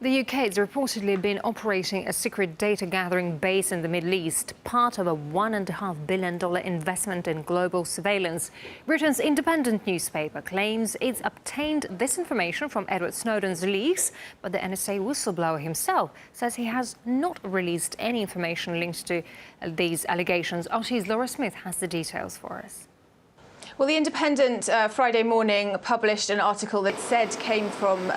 The UK has reportedly been operating a secret data-gathering base in the Middle East, part of a $1.5 billion investment in global surveillance. Britain's independent newspaper claims it's obtained this information from Edward Snowden's leaks, but the NSA whistleblower himself says he has not released any information linked to these allegations. RT's Laura Smith has the details for us. Well, The Independent Friday morning published an article that said came from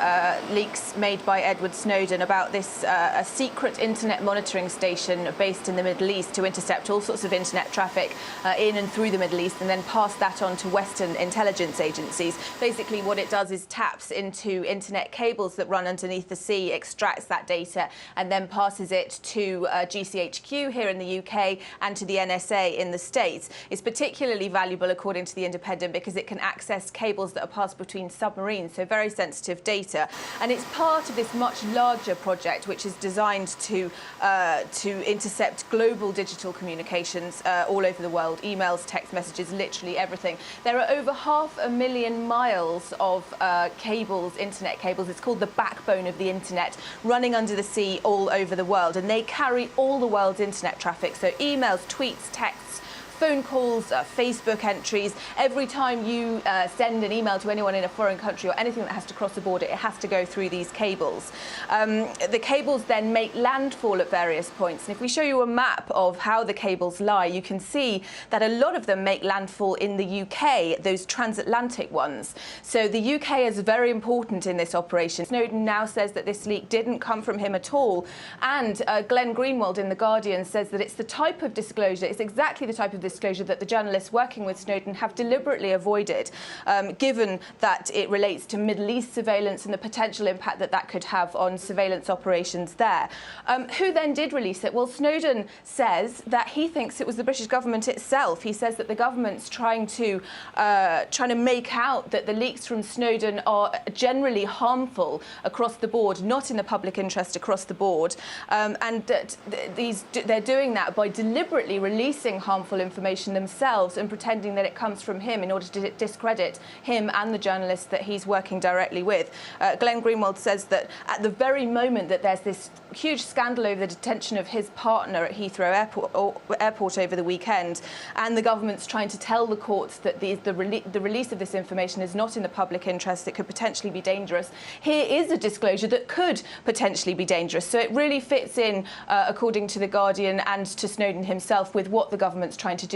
leaks made by Edward Snowden about this a secret internet monitoring station based in the Middle East to intercept all sorts of internet traffic in and through the Middle East and then pass that on to Western intelligence agencies. Basically, what it does is taps into internet cables that run underneath the sea, extracts that data and then passes it to GCHQ here in the UK and to the NSA in the States. It's particularly valuable, according to The Independent, because it can access cables that are passed between submarines, so very sensitive data. And it's part of this much larger project, which is designed to intercept global digital communications all over the world, emails, text messages, literally everything. There are over 500,000 miles of cables, internet cables. It's called the backbone of the internet, running under the sea all over the world, and they carry all the world's internet traffic, so emails, tweets, texts, phone calls, Facebook entries. Every time you send an email to anyone in a foreign country or anything that has to cross the border, it has to go through these cables. The cables then make landfall at various points. And if we show you a map of how the cables lie, you can see that a lot of them make landfall in the UK, those transatlantic ones. So the UK is very important in this operation. Snowden now says that this leak didn't come from him at all. And Glenn Greenwald in The Guardian says that it's the type of disclosure, it's exactly the type of disclosure that the journalists working with Snowden have deliberately avoided, given that it relates to Middle East surveillance and the potential impact that that could have on surveillance operations there. Who then did release it? Well, Snowden says that he thinks it was the British government itself. He says that the government's trying to make out that the leaks from Snowden are generally harmful across the board, not in the public interest across the board, and that they're doing that by deliberately releasing harmful information themselves and pretending that it comes from him in order to discredit him and the journalists that he's working directly with. Glenn Greenwald says that at the very moment that there's this huge scandal over the detention of his partner at Heathrow Airport over the weekend, and the government's trying to tell the courts that the release of this information is not in the public interest, it could potentially be dangerous. Here is a disclosure that could potentially be dangerous. So it really fits in, according to The Guardian and to Snowden himself, with what the government's trying to do.